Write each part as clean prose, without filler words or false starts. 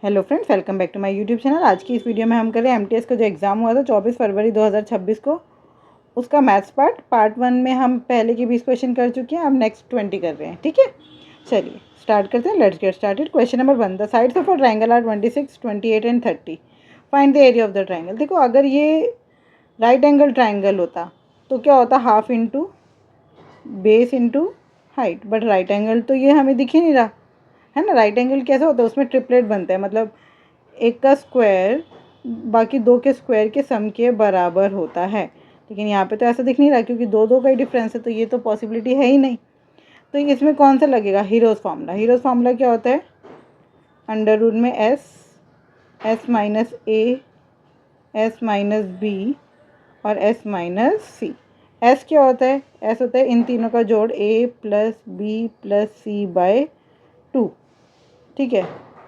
Hello friends, welcome back to my YouTube channel. आज की इस वीडियो में हम कर रहे हैं एमटीएस का जो एग्ज़ाम हुआ था 24 फरवरी 2026 को, उसका मैथ्स पार्ट 1 में हम पहले के 20 क्वेश्चन कर चुके हैं। अब नेक्स्ट 20 कर रहे हैं। ठीक है, चलिए स्टार्ट करते हैं। Let's get started. Question number 1, the sides of a triangle are 26, 28 and 30। Find the area of the triangle. देखो, अगर ये राइट एंगल ट्रायंगल होता तो क्या होता, half into base into height. But right angle तो ये हमें दिख ही नहीं रहा है ना। राइट एंगल कैसे होता है, उसमें ट्रिपलेट बनता है, मतलब एक का स्क्वायर बाकी दो के स्क्वायर के सम के बराबर होता है। लेकिन यहाँ पे तो ऐसा दिख नहीं रहा, क्योंकि दो दो का ही डिफरेंस है, तो ये तो पॉसिबिलिटी है ही नहीं। तो इसमें कौन सा लगेगा, हीरोज़ फार्मूला। हीरोज़ फार्मूला क्या होता है, अंडर रूट में एस माइनस ए, एस माइनस बी और एस माइनस सी। एस क्या होता है, एस होता है इन तीनों का जोड़, ए प्लस बी प्लस सी बाय 2। ठीक है,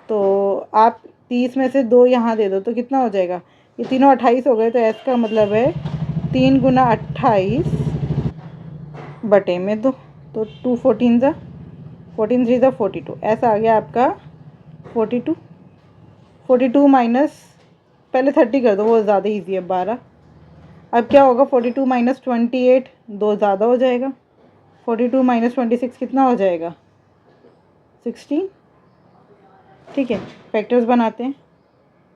तो आप 30 में से 2 यहाँ दे दो तो कितना हो जाएगा, ये तीनों 28 हो गए। तो एस का मतलब है 3 गुना 28 बटे में 2, तो 2 14 ज़ा 14 3 ज़ा 42। ऐसा आ गया आपका 42। 42 माइनस, पहले 30 कर दो, वो ज़्यादा ईजी है, 12। अब क्या होगा, 42 माइनस 28, 2 ज़्यादा हो जाएगा। 42 माइनस 26 कितना हो जाएगा, 16। ठीक है, फैक्टर्स बनाते हैं।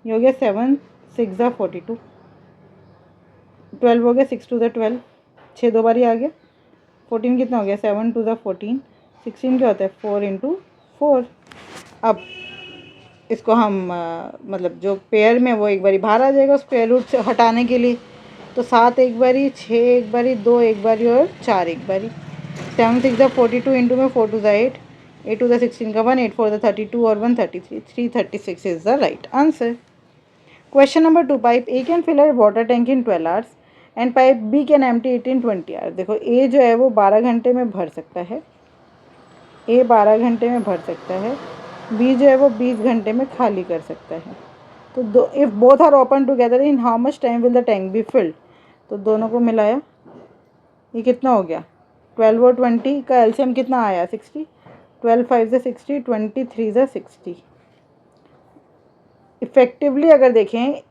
ये हो गया 7 6 ज़ा 42, 12 हो गया, 6 2 ज़ा 12, 6 दो बार ही आ गया। 14 कितना हो गया, 7 2 ज़ा 14, 16 क्या होता है 4 इंटू 4। अब इसको हम मतलब जो पेयर में वो एक बारी बाहर आ जाएगा स्क्वायर रूट से हटाने के लिए। तो 7 एक बारी, 6 एक बारी, 2 एक बारी और 4 एक बारी। 7 6 ज़ा 42 इंटू में 4 2 ज़ा 8, 8 2 ज़ा 16 का 1, 8 4 ज़ा 32 और 1 33, 336 is the right answer. Question number 2, pipe A can fill a water tank in 12 hours and pipe B can empty it in 20 hours. देखो, ए जो है वो 12 घंटे में भर सकता है, ए 12 घंटे में भर सकता है, बी जो है वो 20 घंटे में खाली कर सकता है। तो दो, if both are open together in how much time will the tank be filled. तो दोनों को मिलाया, ये कितना हो गया, 12 और 20 का एलसीएम कितना आया, 60। 12 5 ज़ा 60, 23 ज़ा 60। इफ़ेक्टिवली अगर देखें,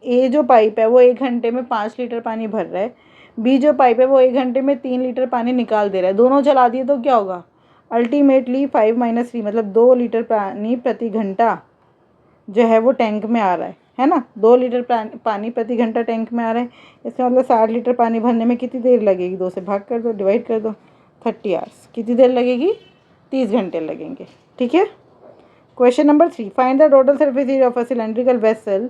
ए जो पाइप है वो 1 घंटे में 5 लीटर पानी भर रहा है, बी जो पाइप है वो 1 घंटे में 3 लीटर पानी निकाल दे रहा है। दोनों चला दिए तो क्या होगा, अल्टीमेटली 5 माइनस 3 मतलब 2 लीटर पानी प्रति घंटा जो है वो टैंक में आ रहा है ना। 2 लीटर पानी प्रति घंटा टैंक में आ रहा है। इसका मतलब 60 लीटर पानी भरने में कितनी देर लगेगी, 2 से भाग कर दो, डिवाइड कर दो, 30 आवर्स। कितनी देर लगेगी, 30 घंटे लगेंगे। ठीक है। Question number 3, find the total surface area of a cylindrical vessel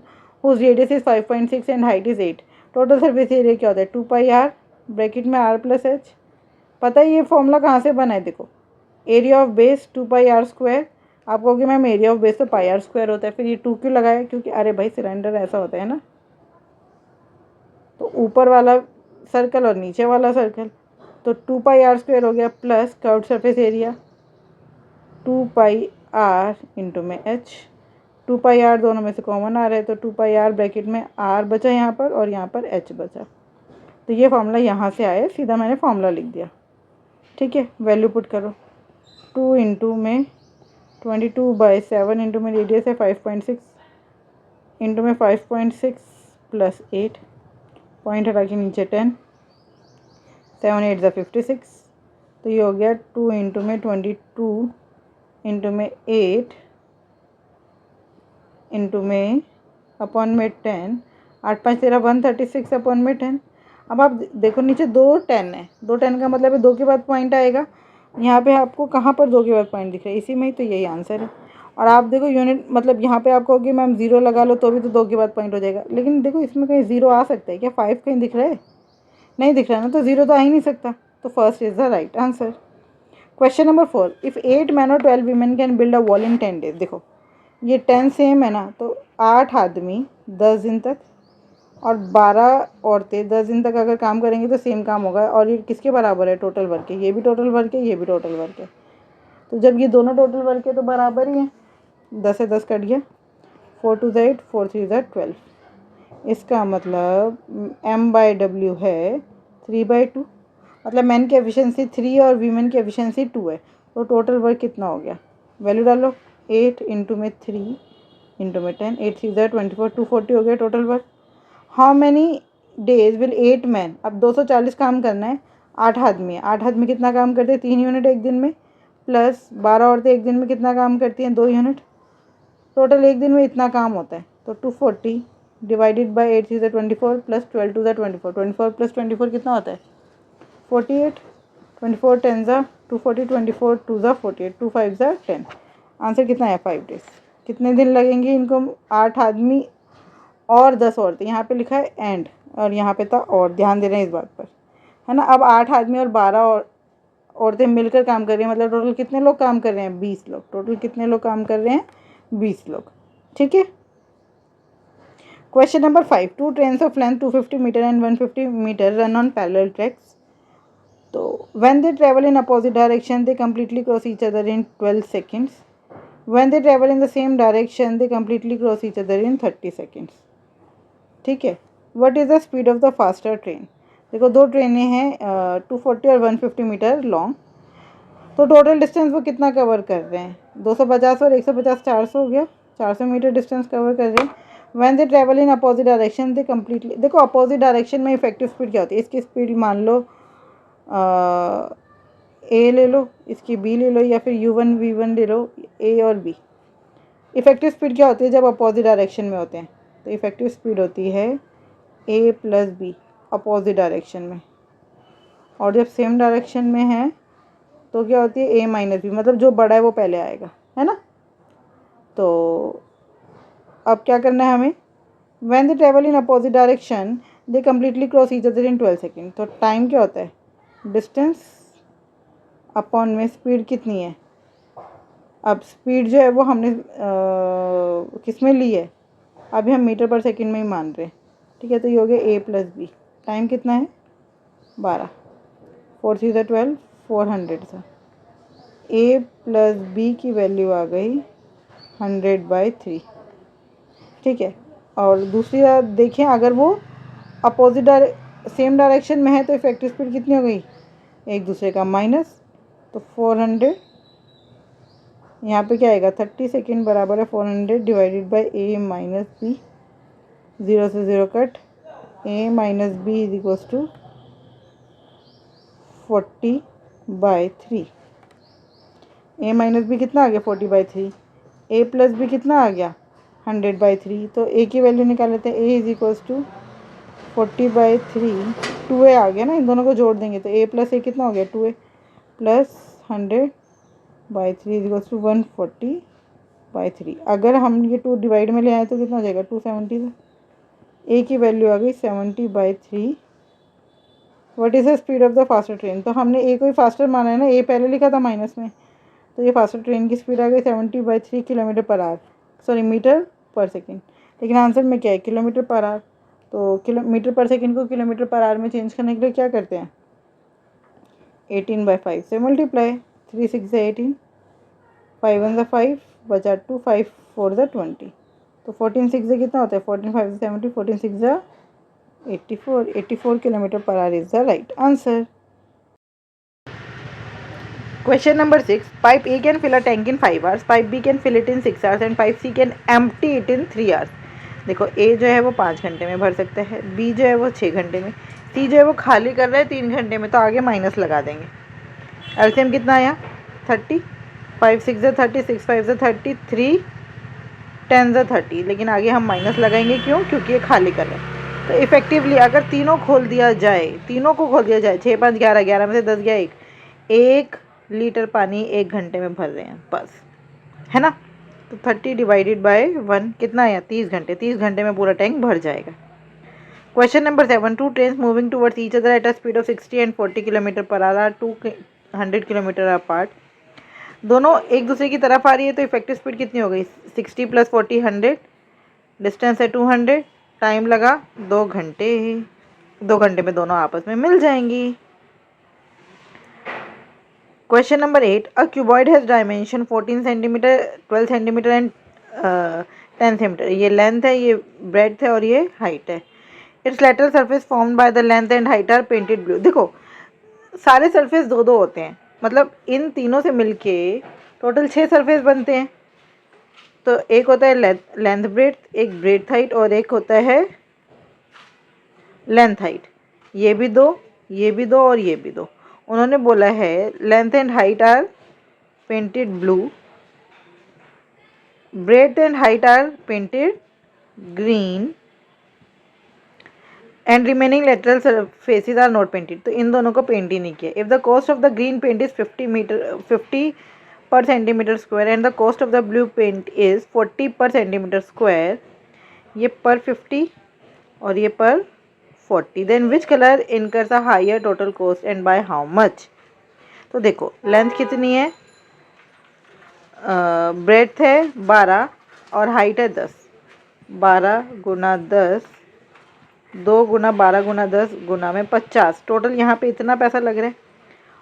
whose radius is 5.6 and height is 8। Total surface area क्या होता है, 2 पाई आर, ब्रैकेट में आर प्लस एच। पता है ये फॉर्मूला कहाँ से बना है, देखो, area of base 2 pi R square. आप कहोगे मैम एरिया ऑफ बेस तो पाई आर स्क्वायर होता है, फिर ये 2 क्यों लगाया, क्योंकि अरे भाई सिलेंडर ऐसा होता है ना, तो ऊपर वाला सर्कल और नीचे वाला सर्कल, तो 2 पाई आर स्क्वायर हो गया plus curved surface area 2 pi R into में एच। 2 पाई आर दोनों में से कॉमन आ रहा है, तो 2 पाई आर ब्रैकेट में आर बचा यहाँ पर और यहाँ पर एच बचा। तो ये फार्मूला यहाँ से आया, सीधा मैंने फार्मूला लिख दिया। ठीक है, वैल्यू पुट करो। 2 इंटू में 22/7 इंटू में रेडियस है 5.6 इंटू में 5.6 प्लस 8, पॉइंट हटा के नीचे 10, 7 8 ज़ा 56। तो ये हो गया 2 इंटू में 22 इंटू में 8 इंटू में अपॉन में 10, 8 5 13 136 अपॉन में 10। अब आप देखो नीचे 2 10 है, 2 10 का मतलब है 2 के बाद पॉइंट आएगा। यहाँ पे आपको कहाँ पर 2 के बाद पॉइंट दिख रहा है, इसी में ही, तो यही आंसर है। और आप देखो यूनिट, मतलब यहाँ पे आप कहोगे मैम 0 लगा लो तो भी तो 2 के बाद पॉइंट हो जाएगा, लेकिन देखो इसमें कहीं 0 आ सकता है क्या, 5 कहीं दिख रहा है, नहीं दिख रहा है ना, तो 0 तो आ ही नहीं सकता। तो first is the right answer. Question number 4, if 8 man और 12 women can build a wall in 10 days. देखो ये 10 सेम है ना, तो 8 आदमी 10 दिन तक और 12 औरतें 10 दिन तक अगर काम करेंगी तो सेम काम होगा। और ये किसके बराबर है, टोटल वर्क के, ये भी टोटल वर्क है, ये भी टोटल वर्क है। तो जब ये दोनों टोटल वर्क है तो बराबर ही है, 10 से 10 कट गया, 4 2 ज़ा 8, 4 3 ज़ा 12। इसका मतलब M/W है 3/2, मतलब मैन की एफिशिएंसी 3 और वीमेन की एफिशिएंसी 2 है। तो टोटल वर्क कितना हो गया, वैल्यू डालो, 8 इंटू में 3 इंटू में 10, 8 3 24, 240 हो गया total work. How many days will 8 man, अब 240 काम करना है, 8 आदमी है, 8 आदमी कितना काम करते हैं, 3 यूनिट एक दिन में, प्लस 12 औरतें एक दिन में कितना काम करती हैं, 2 यूनिट, टोटल एक दिन में इतना काम होता है। तो 240 डिवाइडेड बाई 8 3 24 प्लस 12 2 24, 24 प्लस 24 कितना होता है 48, 24 10 240, 24 2 48, 2 5 10। आंसर कितना है 5 डेज। कितने दिन लगेंगे इनको, 8 आदमी और 10 औरतें, यहाँ पे लिखा है एंड और यहाँ पे था और, ध्यान दे रहे हैं इस बात पर, है ना। अब 8 आदमी और 12 औरतें मिलकर काम कर रही हैं, मतलब टोटल कितने लोग काम कर रहे हैं 20 लोग, टोटल कितने लोग काम कर रहे हैं 20 लोग, ठीक है। Question number 5, 2 trains of length 250 metre and 150 metre run on parallel tracks, तो when they travel in opposite direction they completely cross each other in 12 seconds, when they travel in the same direction they completely cross each other in 30 seconds, ठीक है। What is the speed of the faster train. देखो दो ट्रेनें हैं 240 और 150 metre long, तो total distance वो कितना कवर कर रहे हैं 250 और 150 400 हो गया, 400 मीटर डिस्टेंस कवर कर रहे हैं। When they travel in opposite direction they completely, देखो अपोजिट डायरेक्शन में इफेक्टिव स्पीड क्या होती है, इसकी स्पीड मान लो ए ले लो, इसकी बी ले लो, या फिर U1 V1 ले लो, ए और बी। इफेक्टिव स्पीड क्या होती है जब अपोजिट डायरेक्शन में होते हैं, तो इफेक्टिव स्पीड होती है ए प्लस बी अपोजिट डायरेक्शन में, और जब सेम डायरेक्शन में है तो क्या होती है ए माइनस बी, मतलब जो बड़ा है वो पहले आएगा, है ना। तो अब क्या करना है हमें, when they travel in opposite direction they completely cross each other in 12 second, तो टाइम क्या होता है डिस्टेंस अपॉन में स्पीड कितनी है। अब स्पीड जो है वो हमने किस में ली है, अभी हम मीटर पर सेकंड में ही मान रहे हैं, ठीक है। तो ये हो गया ए प्लस बी, टाइम कितना है 12, 4 3 12, 400 था। ए प्लस बी की वैल्यू आ गई 100/3, ठीक है। और दूसरी बात देखें, अगर वो अपोजिट सेम डायरेक्शन में है तो इफेक्टिव स्पीड कितनी हो गई एक दूसरे का माइनस, तो 400 यहाँ पे क्या आएगा 30 सेकेंड बराबर है 400 divided by A minus B, 0 से 0 cut, A minus B is equals to 40/3। A minus B कितना आ गया 40/3, ए प्लस बी कितना आ गया 100/3, तो ए की वैल्यू निकाल लेते हैं, ए इज इक्वल्स टू 40/3, 2a आ गया ना, इन दोनों को जोड़ देंगे तो a प्लस ए कितना हो गया 2a plus 100/3 is equals to 140/3। अगर हम ये 2 डिवाइड में ले आए तो कितना हो जाएगा 270, ए की वैल्यू आ गई 70/3। What is the speed of the faster train, तो हमने ए को ही फास्टर माना है ना, ए पहले लिखा था माइनस में, तो ये फास्टर ट्रेन की स्पीड आ गई 70/3 kilometre per hour, sorry metre per second, लेकिन आंसर में क्या है किलोमीटर पर आवर, तो किलोमीटर पर सेकेंड को किलोमीटर पर आवर में चेंज करने के लिए क्या करते हैं 18/5 से मल्टीप्लाई, 3 6 18, 5 1 5 बचा 2, 5 4 20, तो 14 6 से कितना होता है 14 5 70, 14 6 84, 84 kilometre per our is the right answer. Question number 6. Pipe A can fill a tank in 5 hours, pipe B can fill it in 6 hours and pipe C can empty it in 3 hours. देखो A जो है वो 5 घंटे में भर सकता है, B जो है वो 6 घंटे में, C जो है वो खाली कर रहा है 3 घंटे में, तो आगे माइनस लगा देंगे। एलसीएम कितना आया 30, 5 6 30, 6 5 30, 3 10 30, लेकिन आगे हम माइनस लगाएंगे, क्यों, क्योंकि ये खाली कर रहे हैं। तो इफेक्टिवली अगर तीनों खोल दिया जाए, तीनों को खोल दिया जाए, 6 5 11, 11 में से 10 गया 1 लीटर पानी 1 घंटे में भर रहे हैं बस, है ना। तो 30 डिवाइडेड बाय 1 कितना आया 30 घंटे, 30 घंटे में पूरा टैंक भर जाएगा। Question number 7. 2 trains moving towards each other at a speed of 60 and 40 kilometre per our 200 kilometre apart, दोनों एक दूसरे की तरफ आ रही है, तो इफेक्टिव स्पीड कितनी हो गई 60 + 40 100, डिस्टेंस है 200, टाइम लगा 2 घंटे, 2 घंटे में दोनों आपस में मिल जाएंगी। Question number 8. A cuboid has dimension 14 centimeter, 12 centimeter and 10 centimeter. ये लेंथ है, ये ब्रेड्थ है और ये हाइट है। Its lateral surface formed by the length and height are painted blue. देखो सारे सरफेस दो दो होते हैं, मतलब इन तीनों से मिलके टोटल 6 सरफेस बनते हैं, तो एक होता है लेंथ ब्रेड्थ, एक ब्रेड्थ हाइट और एक होता है लेंथ हाइट। ये भी दो, ये भी दो और ये भी दो। उन्होंने बोला है length and height are painted blue, breadth and height are painted green and remaining lateral faces are not painted. तो इन दोनों को पेंट ही नहीं किया। If the cost of the green paint is 50 per centimetre square and the cost of the blue paint is 40 per centimetre square, ये पर 50 और ये per 40, then which colour incurs a higher total cost and by how much. तो देखो length कितनी है, breadth है 12 और हाइट है 10। 12 गुना 10, 2 गुना 12 गुना 10 गुना में 50, टोटल यहाँ पे इतना पैसा लग रहा है।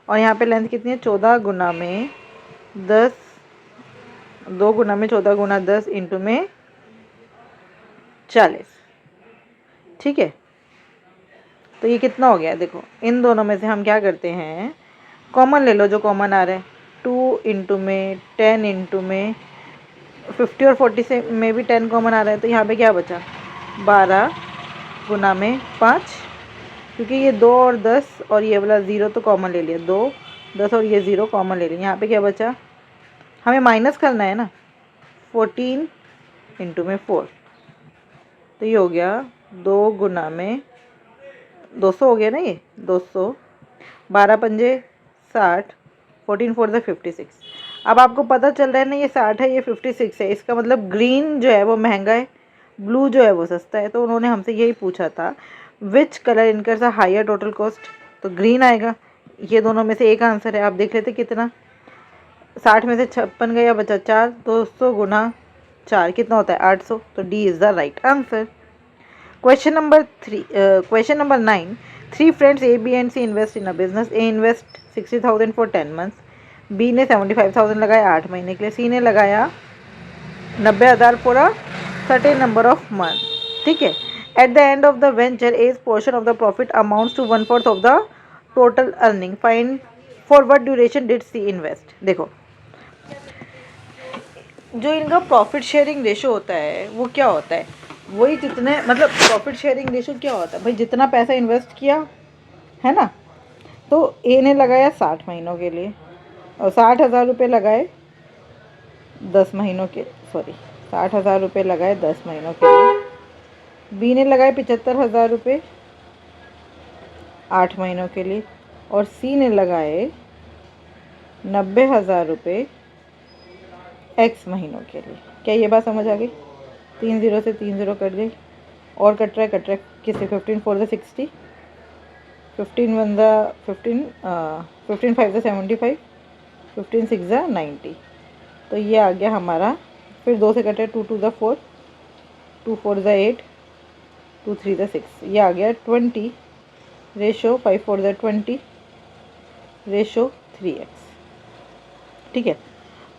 और यहाँ पे लेंथ कितनी है, 14 गुना में 10, 2 गुना में 14 गुना 10 इंटू में 40। ठीक है, तो ये कितना हो गया, देखो इन दोनों में से हम क्या करते हैं, कॉमन ले लो जो कॉमन आ रहा है। 2 इंटू में 10 इंटू में 50 और 40 से में भी 10 कॉमन आ रहा है, तो यहाँ पे क्या बचा, 12 गुना में 5, क्योंकि ये 2 और 10 और ये वाला 0 तो कॉमन ले लिया, 2 10 और ये 0 कॉमन ले लिया। यहाँ पे क्या बचा, हमें माइनस करना है ना, 14 इंटू में 4, तो ये हो गया 2 गुना में 200 हो गया ना, ये 200, 12 पंजे 60, 14 4 56। अब आपको पता चल रहा है ना, ये 60 है ये 56 है, इसका मतलब ग्रीन जो है वो महंगा है, ब्लू जो है वो सस्ता है। तो उन्होंने हमसे यही पूछा था which colour incurs a higher total cost, तो ग्रीन आएगा। ये दोनों में से एक आंसर है, आप देख लेते कितना, 60 में से 56 गया बचा 4, 200 गुना 4 कितना होता है 800, तो D is the right answer. Question number 9. Three friends A, B and C invest in a business. A invest 60,000 for 10 months. B ने 75,000 लगाया 8 महीने के लिए. C ने लगाया 90,000 for a certain number of months. ठीक है. At the end of the venture, A's portion of the profit amounts to 1/4 of the total earning. Find for what duration did C invest. देखो जो इनका profit sharing ratio होता है वो क्या होता है, वही जितने मतलब प्रॉफिट शेयरिंग रेशो क्या होता है भाई, जितना पैसा इन्वेस्ट किया है ना। तो ए ने लगाया 60 महीनों के लिए और 60,000 रुपये लगाए 10 महीनों के, सॉरी 60,000 रुपये लगाए 10 महीनों के लिए। बी ने लगाए 75,000 रुपये 8 महीनों के लिए और सी ने लगाए 90,000 रुपये एक्स महीनों के लिए। क्या ये बात समझ आ गई, 3 0 से 3 0 कट गई और कट रहा है किससे, 15 4 द 60, 15 1 द 15, 15 5 द 75, 15 6 द 90। तो ये आ गया हमारा, फिर 2 से कटे 2 2 द 4, 2 4 द 8, 2 3 द 6, ये आ गया 20 रेशो 5 4 द 20 रेशो 3x। ठीक है,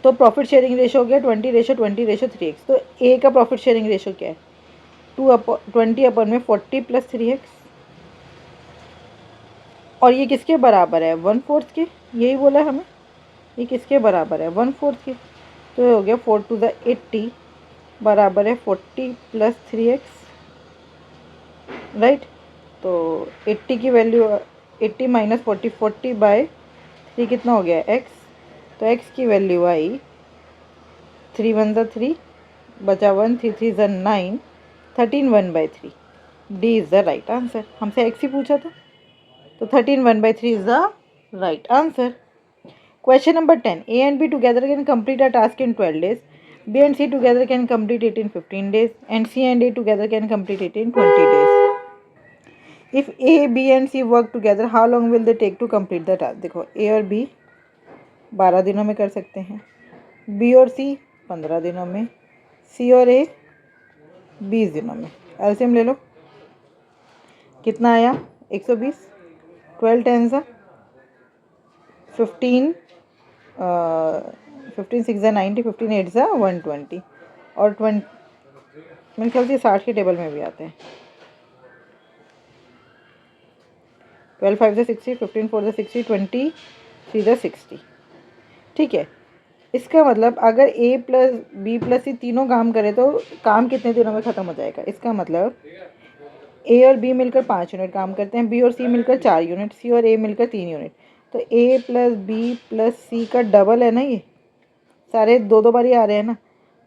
तो प्रॉफिट शेयरिंग रेशो हो गया 20 रेशो 3x। तो ए का प्रॉफिट शेयरिंग रेशो क्या है, 20 अपन में 40 प्लस 3x, और ये किसके बराबर है 1/4 के, यही बोला है हमें, ये किसके बराबर है 1/4 के। तो ये हो गया 4 to the 80 बराबर है 40 प्लस 3x, राइट। तो 80 की वैल्यू 80 माइनस 40, 40 बाय 3 कितना हो गया x, तो x की वैल्यू आई 3 1 ज़ा 3 बचा 1, 3 3 ज़ा 9, 13 1/3। D is the right answer, हमसे x ही पूछा था, तो 13 1/3 is the right answer. Question number 10. A and B together can complete a task in 12 days. B and C together can complete it in 15 days. And C and A together can complete it in 20 days. If A, B and C work together, how long will they take to complete the task? देखो A और B 12 दिनों में कर सकते हैं, B और C 15 दिनों में, C और A 20 दिनों में। एलसीएम ले लो, कितना आया 120, 12 10 सा 15, 15 6 ज़ा 90, 15 8 ज़ा 120 और 20 मेरे ख्याल से 60 के टेबल में भी आते हैं। 12 5 ज़ा 60, 15 4 ज़ा 60, 20 3 ज़ा 60। ठीक है, इसका मतलब अगर ए प्लस बी प्लस सी तीनों काम करे तो काम कितने दिनों में ख़त्म हो जाएगा। इसका मतलब ए और बी मिलकर 5 यूनिट काम करते हैं, बी और सी मिलकर 4 यूनिट, सी और ए मिलकर 3 यूनिट। तो ए प्लस बी प्लस सी का डबल है ना, ये सारे दो दो बार ही आ रहे हैं ना।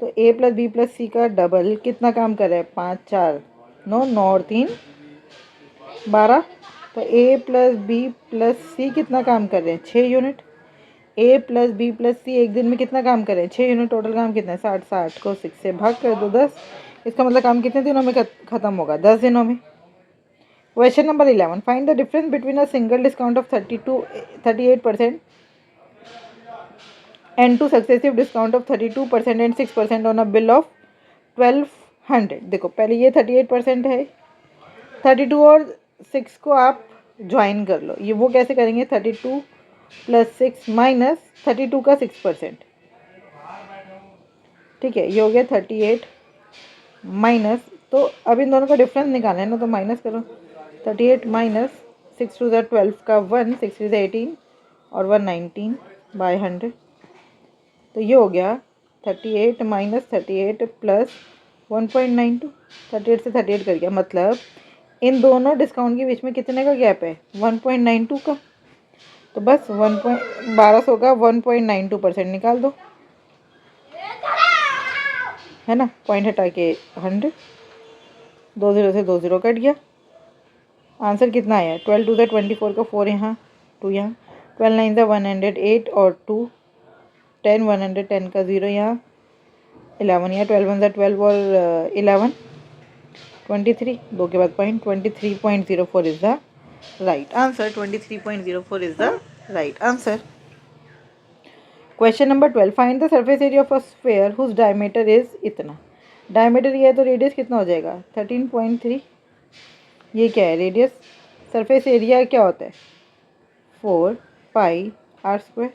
तो ए प्लस बी प्लस सी का डबल कितना काम कर रहा है, 5 4 9, 9 और 3 12। तो ए प्लस बी प्लस सी कितना काम कर रहे हैं, 6 यूनिट। ए प्लस बी प्लस सी एक दिन में कितना काम कर रहे हैं, 6 यूनिट। टोटल काम कितना है, 60। 60 को 6 से भाग कर दो 10। इसका मतलब काम कितने दिनों में ख़त्म होगा, 10 दिनों में। Question number 11, find the difference between a single discount of 38% and two successive discount of 32% and 6% on a bill of 1200। देखो पहले ये 38% है, 32 और 6 को आप ज्वाइन कर लो। ये वो कैसे करेंगे, 32 प्लस 6 माइनस 32 का 6%, ठीक है। ये हो गया 38 माइनस, तो अब इन दोनों का डिफरेंस निकालना है ना, तो माइनस करो। 38 माइनस 6 टू ज़ 12 का 1, 6 टू ज़ 18 और 1 19 बाय 100। तो ये हो गया 38 माइनस 38 प्लस 1.92। 38 से 38 कर गया, मतलब इन दोनों डिस्काउंट के बीच में कितने का गैप है, 1.92 का। तो बस 1200 का 1.92% निकाल दो, है ना। पॉइंट हटा के 100, 2 0 से 2 0 कट गया। आंसर कितना आया, 12 टू ज़ 24 का 4 यहाँ, 2 यहाँ, 12 9 ज़ 108 और 2 10, 110 का 0 यहाँ, 11 यहाँ, 12 1 ज़ 12 और 11 23, 2 के बाद point, 23.04 is the right answer. 23.04 is the right answer. Question number 12, find the surface area of a sphere whose diameter is इतना। डायमीटर ये है तो रेडियस कितना हो जाएगा, 13.3। ये क्या है, रेडियस। सरफेस एरिया क्या होता है, 4 पाई आर स्क्वायर।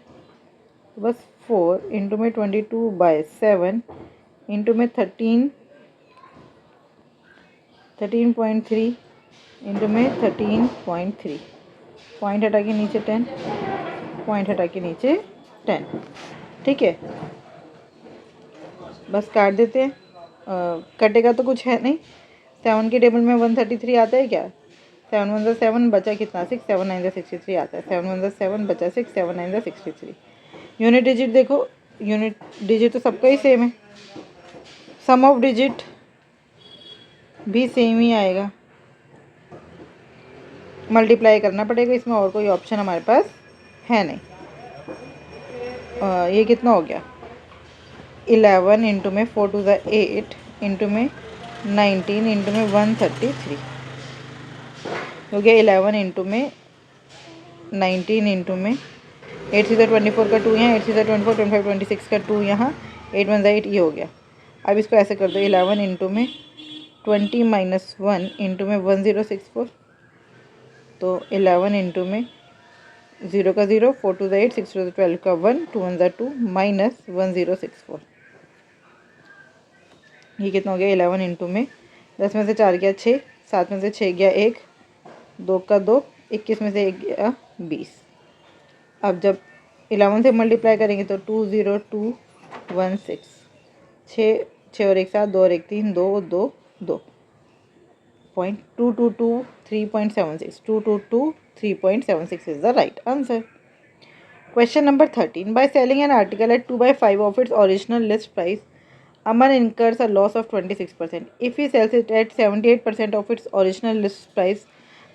बस 4 इंटू में 22/7 इंटू में 13.3 इंटू में 13.3। पॉइंट हटा के नीचे 10, पॉइंट हटा के नीचे 10, ठीक है। बस काट देते हैं, कटेगा तो कुछ है नहीं। 7 के टेबल में 133 आता है क्या, 7 1 ज़ा 7 बचा कितना 6, 7 9 ज़ा 63 आता है। 7 1 ज़ा 7 बचा 6, 7 9 ज़ा 63। यूनिट डिजिट देखो, यूनिट डिजिट तो सबका ही सेम है, सम ऑफ डिजिट भी सेम ही आएगा। मल्टीप्लाई करना पड़ेगा इसमें, और कोई ऑप्शन हमारे पास है नहीं। ये कितना हो गया, 11 इंटू में 4 टू ज़ा 8 इंटू में 19 इंटू में 133 हो गया। 11 इंटू में 19 इंटू में 8 से 24 का 2 यहाँ, 8 से 24 25 26 का 2 यहाँ, 8 1 8, ये हो गया। अब इसको ऐसे कर दो, 11 इंटू में 20 माइनस 1 इंटू में 1064। तो 11 इंटू में 0 का 0, 4 टू ज़ा 8, 6 टू ज़ा 12 का 1, 2 1 ज़ा 2 माइनस 1064। ये कितना हो गया, 11 इंटू में 10 में से 4 गया 6, 7 में से 6 गया 1, 2 का 2, 21 में से 1 गया 20। अब जब 11 से मल्टीप्लाई करेंगे तो 20216, 6 और 1 7, 2 और 1 3, 2 2 2 point 222 3.76, 222 3.76 is the right answer. Question number 13, by selling an article at 2/5 of its original list price, Aman incurs a loss of 26%. If he sells it at 78% of its original list price,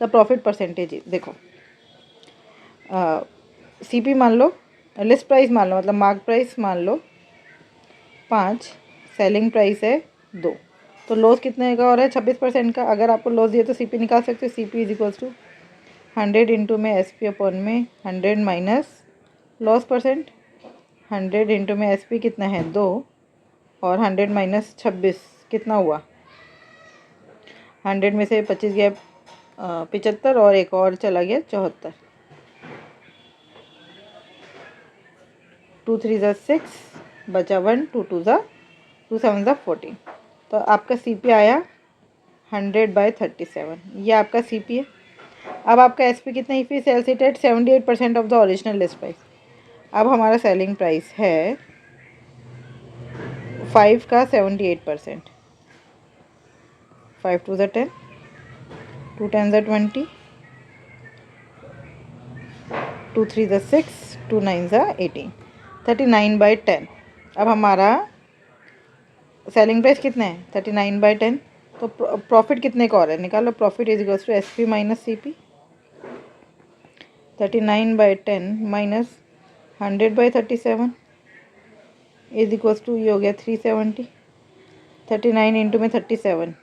the profit percentage is, देखो CP मान लो, list price मान लो, मतलब mark price मान लो 5, selling price है 2, तो loss कितने का हो रहा है, 26% का। अगर आपको लॉस दिए तो सीपी निकाल सकते हो। CP is equals to 100 into में एसपी अपॉन में 100 माइनस लॉस परसेंट। 100 इंटू में एसपी कितना है 2 और 100 माइनस 26 कितना हुआ, 100 में से 25 गया 75 और एक और चला गया 74। 2 3 ज़ा 6 बचा 1, 2 2 ज़ा 2 7 ज़ा 14। तो आपका सीपी आया 100/37, ये आपका सीपी है। अब आपका एसपी कितना, if sells it at 78% of the original list price. अब हमारा सेलिंग प्राइस है 5 का 78%, 5 2 10, 2 10 20, 2 3 6, 2 9 18, 39/10। अब हमारा सेलिंग प्राइस कितना है 39/10, तो प्रॉफिट कितने का और है निकालो। Profit is equals to S P minus C P. 39/10 minus 100/37 is equals to ये हो गया 370। 39 इंटू में 37,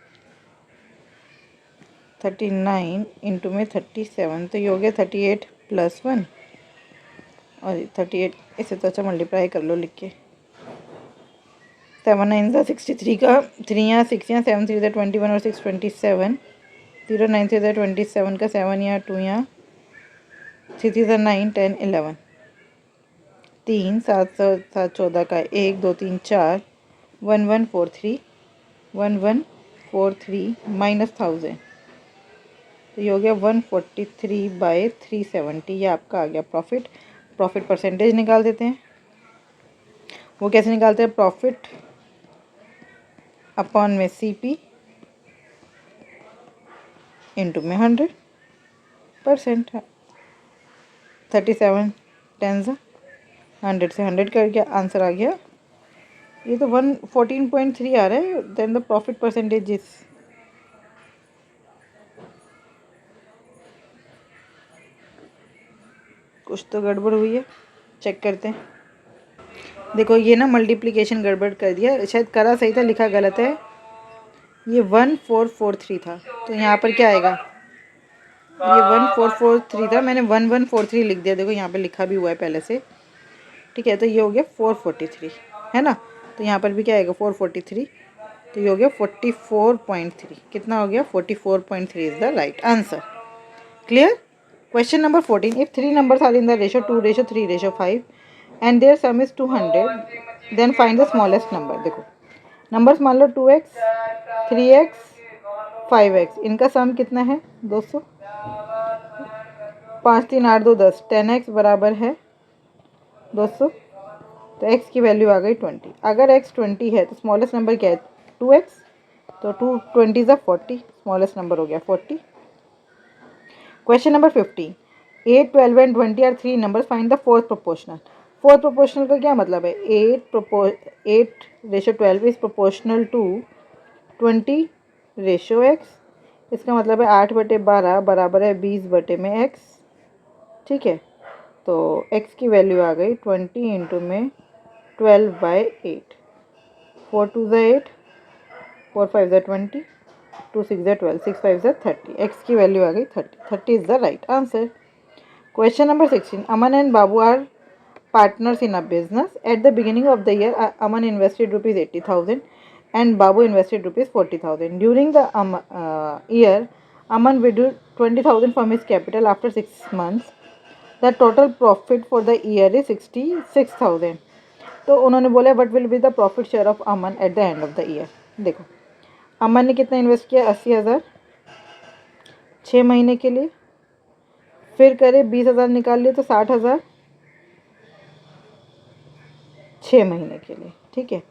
39 इंटू में 37, तो ये हो गया 38 + 1 और 38, इसे तो अच्छा मल्टीप्लाई कर लो लिख के। 7 9 63 का 3 यहाँ 6 यहाँ 7 3 21 और 6 27, 0 9 3 27 का 7 यहाँ 2 यहाँ 3 3 9 10 11, 3 7 7 14 का 1 2 3 4, 1143, 1143 माइनस 1000, तो ये हो गया 143/370। ये आपका आ गया प्रॉफिट। प्रॉफिट परसेंटेज निकाल देते हैं। वो कैसे निकालते हैं? प्रॉफिट अपॉन में सीपी इंटू में 100%। 37 10 100 से 100 कर गया, आंसर आ गया। ये तो 114.3 आ रहा है। Then the profit percentage is, कुछ तो गड़बड़ हुई है, चेक करते हैं। देखो ये ना मल्टीप्लिकेशन गड़बड़ कर दिया, शायद करा सही था, लिखा गलत है। ये 1443 था, तो यहाँ पर क्या आएगा? ये 1443 था, मैंने 1143 लिख दिया। देखो यहाँ पे लिखा भी हुआ है पहले से, ठीक है। तो ये हो गया 443, है ना। तो यहाँ पर भी क्या आएगा? 443, तो ये हो गया 44.3। कितना हो गया? 44.3 is the right answer. Clear? Question number 14, if 3 numbers are in the ratio 2:3:5 and their sum is 200, then find the smallest number। देखो नंबर्स मान लो 2x 3x 5x, इनका सम कितना है? 200। 5 3 8 2 10, 10x बराबर है 200, तो x की वैल्यू आ गई 20। अगर x 20 है तो स्मॉलेस्ट नंबर क्या है? 2x, तो 2 20 ज़ा 40, स्मॉलेस्ट नंबर हो गया 40। Question number 15, 8 12 and 20 are 3 numbers, find the fourth proportional. Fourth proportional का क्या मतलब है? 8:12 इज प्रोपोर्शनल टू 20:x। इसका मतलब है 8/12 बराबर है 20/x, ठीक है। तो x की वैल्यू आ गई 20 इंटू में 12/8। 4 2 8, 4 5 20, 2 6 12, 6 5 30। x की वैल्यू आ गई 30। 30 is the right answer. Question number 16, Aman and Babu are partners in a business. At the beginning of the year, Aman invested rupees 80,000 and Babu invested rupees 40,000. During the year, Aman withdrew 20,000 from his capital. After 6 months, the total profit for the year is 66,000. तो उन्होंने बोला what will be the profit share of Aman at the end of the year। देखो अमन ने कितना invest किया? 80,000 6 महीने के लिए, फिर करे 20,000 निकाल लिए तो 60,000 6 महीने के लिए, ठीक है।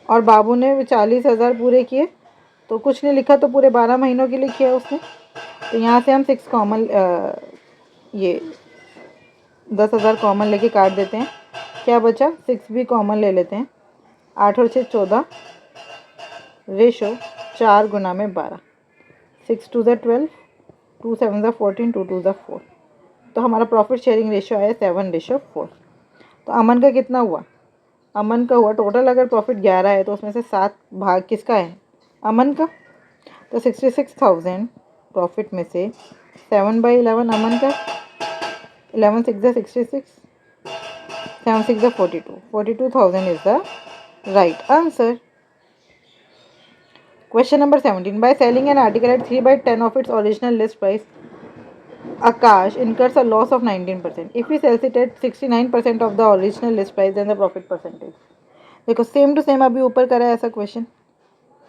और बाबू ने 40,000 पूरे किए, तो कुछ नहीं लिखा, तो पूरे 12 महीनों के लिए किया उसने। तो यहाँ से हम 6 कॉमन, ये 10,000 कॉमन लेके काट देते हैं। क्या बचा? 6 भी कॉमन ले लेते हैं। 8 और 6 14, रेशो 4 गुना में 12, 6 2 12, 2 7 14, 2 2 4। तो हमारा प्रॉफिट शेयरिंग रेशो आया 7:4। तो अमन का कितना हुआ? अमन का हुआ टोटल, अगर प्रॉफिट 11 है तो उसमें से 7 भाग किसका है? अमन का। तो 66,000 प्रॉफिट में से 7/11 अमन का, 11 6 66, 7 6 42, 42,000 is the right answer. Question number 17, by selling an article at 3/10 of its original list price, Akash incurs a loss of 19%. If he sells it at 69% of the original list price, then the profit percentage। देखो same to same अभी ऊपर करा है ऐसा question,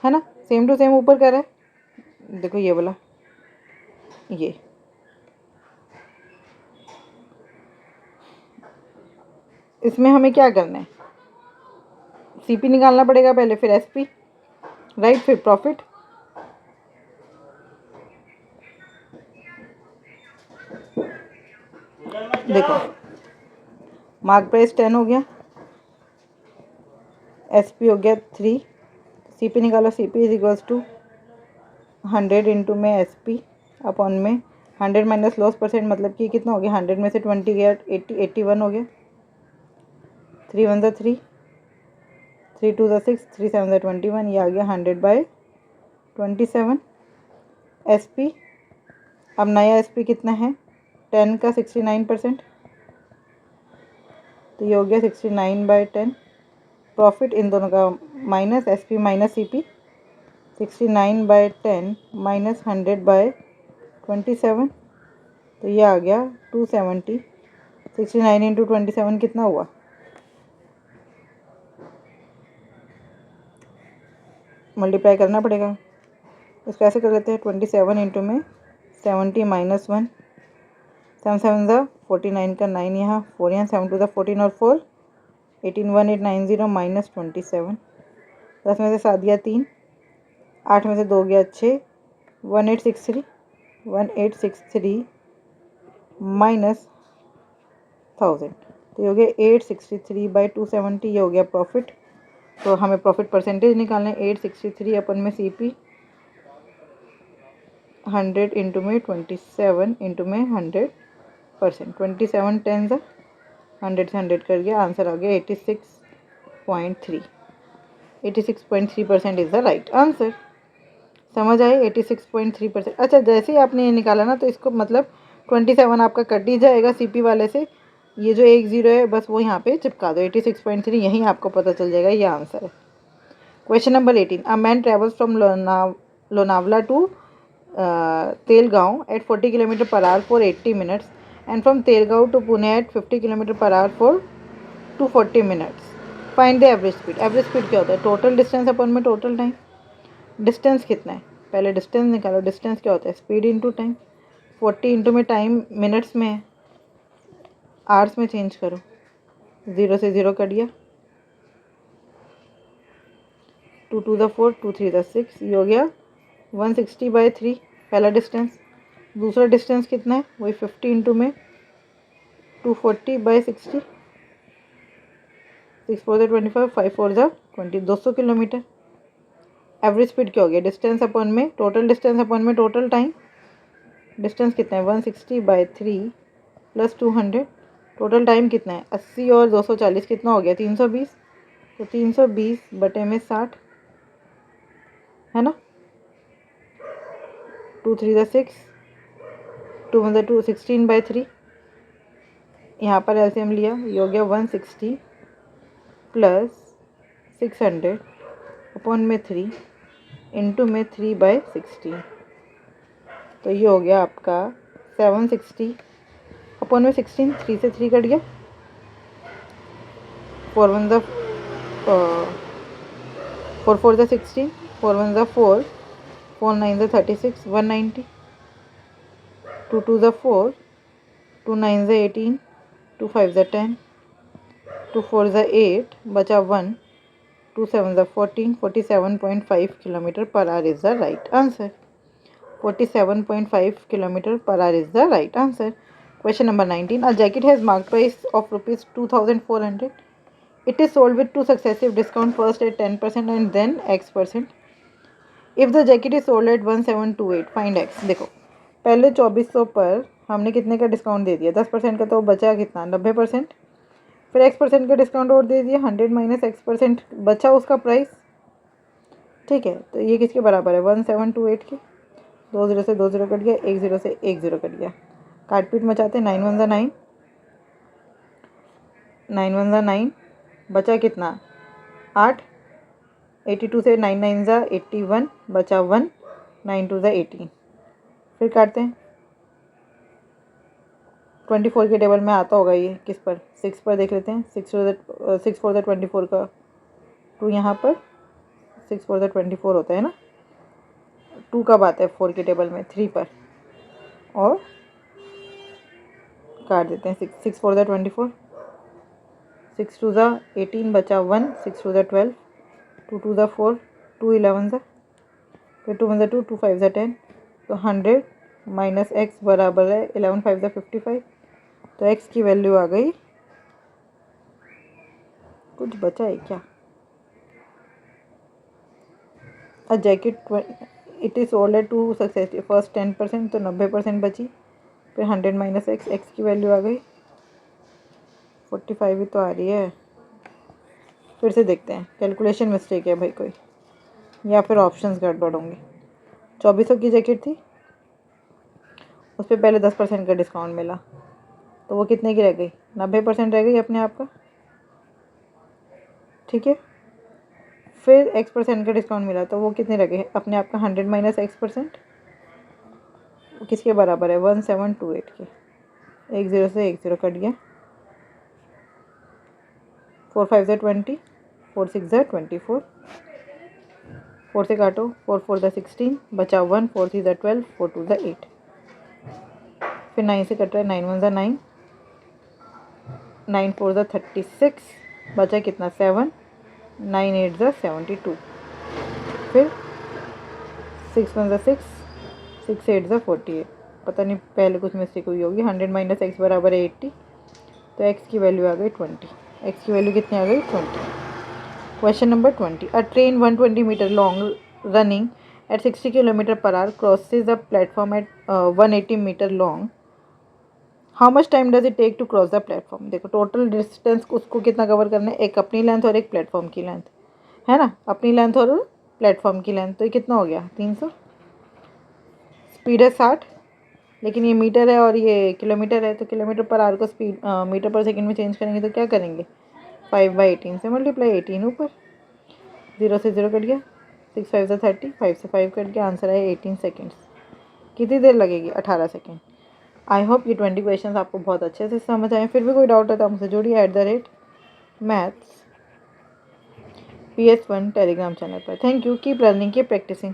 है ना। Same to same ऊपर करा है। देखो ये वाला, ये इसमें हमें क्या करना है? सीपी निकालना पड़ेगा पहले, फिर एसपी, राइट, फिर प्रॉफिट। देखो मार्क प्राइस 10 हो गया, एसपी हो गया 3, सीपी निकालो, CP is equals to 100 into में एसपी अपॉन में 100 माइनस लॉस परसेंट, मतलब कि कितना हो गया, 100 में से 20 गया, 81 हो गया, 3 1 3, 3 2 6, 3 7 21, ये आ गया 100/27। एसपी, अब नया एसपी कितना है, 10 का 69%, तो ये हो गया 69/10। प्रॉफिट इन दोनों का minus, SP minus CP, 69/10 minus 100/27, तो ये आ गया 270। 69 इंटू 27 कितना हुआ, मल्टीप्लाई करना पड़ेगा, इसको ऐसे कर लेते हैं, 27 इंटू में 70 माइनस 1, 7 7 ज़ा 49 का 9 यहाँ, 4 यहाँ, 7 2 ज़ा 14 और 4 18 1890 माइनस 27, 10 में से 7 गया 3, 8 में से 2 गया 6, 1863 माइनस 1000, तो ये हो गया 863/270, ये हो गया प्रॉफिट। तो हमें प्रॉफिट परसेंटेज निकालना है, 863 अपन में सीपी 100 इंटू में 27 इंटू में 100%, 27 10 ज़ा 100 से 100 कर गया, आंसर आ गया 86.3। 86.3% इज़ द राइट आंसर। समझ आए, 86.3%। अच्छा, जैसे ही आपने ये निकाला ना, तो इसको मतलब 27 आपका कट ही जाएगा सीपी वाले से, ये जो 1 0 है बस वो यहाँ पे चिपका दो, 86.3 यहीं आपको पता चल जाएगा, ये आंसर है। Question number 18, a man travels from Lonavala to Talegaon at 40 kilometre per hour for 80 minutes and from Talegaon to Pune at 50 kilometre per hour for 240 minutes. Find the average speed. Average speed क्या होता है, टोटल डिस्टेंस अपन में total time. Distance कितना है, पहले distance निकालो, distance क्या होता है, स्पीड इंटू टाइम। 40 इंटू में टाइम मिनट्स में है, आवर्स में चेंज करो, 0 से 0 कट गया, 2 2 ज़ा 4, 2 3 ज़ा 6, ये हो गया 160/3 पहला डिस्टेंस। दूसरा डिस्टेंस कितना है, वही 50 इंटू में 240/60, 6 4 ज़ा 25, 5 4 ज़ा 20, 200 किलोमीटर। एवरेज स्पीड क्या हो गया, डिस्टेंस अपन में टोटल डिस्टेंस अपन में टोटल टाइम। डिस्टेंस कितना है, 160/3 प्लस 200, टोटल टाइम कितना है, 80 और 240 कितना हो गया, 320, तो 320/60 है ना, 2 3 ज़ा 6, 2 1 ज़ा 2, 16/3, यहाँ पर एलसीएम लिया, ये हो गया 160 प्लस 600 अपॉन में 3 इंटू में 3/16, तो ये हो गया आपका 760 अपॉन में 16, 3 से 3 कट गया, 4 1 ज़ा 4 4 ज़ा 16, 4 1 ज़ा 4, 4 9 ज़ा 36, 190, 2 2 ज़ा 4, 2 9 ज़ा 18, 2 5 ज़ा 10, 2 4 ज़ा 8, बचा 1, 2 7 ज़ा 14, 47.5 kilometre per our is the right answer. 47.5 kilometer per hour is the right answer. Question number 19. A jacket has marked price of rupees 2400. It is sold with two successive discount, first at 10% and then X%. If the jacket is sold at 1728, find X. देखो पहले 2400 पर हमने कितने का discount दे दिया, 10% का, तो बचा कितना, 90%। फिर X% का डिस्काउंट और दे दिया, 100 माइनस X%, बचा उसका प्राइस। ठीक है, तो ये किसके बराबर है, 1728 के। 2 0 से 2 0 कट गया, 1 0 से 1 0 कट गया, काटपीट मचाते, 9 1 ज़ा 9, 9 1 ज़ा 9, बचा कितना 8, 82 से 9 9 ज़ा 81, बचा 1, 9 2 ज़ा 18। फिर काटते हैं, 24 के टेबल में आता होगा ये, किस पर, 6 पर देख लेते हैं, 6 4 ज़ा 24 का 2 यहाँ पर, 6 4 ज़ा 24 होता है ना, 2 कब आता है 4 के टेबल में, 3 पर, और काट देते हैं, 6 4 ज़ा 24, 6 टू ज़ा 18 बचा 1, 6 टू ज़ा 12, 2 टू ज़ा 4, 2 11 ज़ा, फिर 2 1 ज़ा 2, 2 5 ज़ा 10, तो 100 माइनस एक्स बराबर है 11 5 ज़ा 55। तो एक्स की वैल्यू आ गई, कुछ बचा है क्या? A jacket it is sold at two success first 10%, तो 90% बची। फिर 100 माइनस एक्स, एक्स की वैल्यू आ गई 45 ही तो आ रही है। फिर से देखते हैं, कैलकुलेशन मिस्टेक है भाई कोई, या फिर ऑप्शंस गड़बड़ होंगे। 2400 की जैकेट थी, उस पर पहले 10% का डिस्काउंट मिला, तो वो कितने की रह गई? 90% रह गई अपने आप का, ठीक है। फिर x% का डिस्काउंट मिला, तो वो कितने रह गए अपने आप का? 100 माइनस x%, वो किसके बराबर है? 1728 के। 10 से 10 कट गया, 4 5 ज़ा 20, 4 6 ज़ा 24, 4 से काटो, 4 4 ज़ा 16, बचा 1, 4 3 ज़ा 12, 4 2 ज़ा 8, फिर 9 से कट रहा है, 9 1 ज़ा 9, 9 4 ज़ा 36, बचा कितना? 7, 9 8 ज़ा 72, फिर 6 1 ज़ा 6, 6 8 ज़ा 48। पता नहीं पहले कुछ मिस्टेक हुई होगी। 100 माइनस एक्स बराबर है 80, तो एक्स की वैल्यू आ गई 20। एक्स की वैल्यू कितनी आ गई? 20। Question number 20, a train 120 metre long running at 60 kilometre per hour crosses a platform at 180 metre long, how much time does it take to cross the platform? देखो total distance उसको कितना cover करना है, एक अपनी लेंथ और एक platform की लेंथ, है ना। अपनी लेंथ और प्लेटफॉर्म की लेंथ, तो ये कितना हो गया? 300। स्पीड है 60, लेकिन ये मीटर है और ये किलोमीटर है, तो किलोमीटर पर आवर को स्पीड मीटर पर सेकंड में चेंज करेंगे, तो क्या करेंगे? 5/18 से मल्टीप्लाई, 18 ऊपर, 0 से 0 कट गया, 6 5 से 30, 5 से 5 कट गया, आंसर है 18 सेकेंड्स। कितनी देर लगेगी? 18 सेकेंड। आई होप ये 20 क्वेश्चन आपको बहुत अच्छे से समझ आए। फिर भी कोई डाउट है तो हमसे जुड़िए @maths PS1 टेलीग्राम चैनल पर। Thank you, keep learning, keep practising.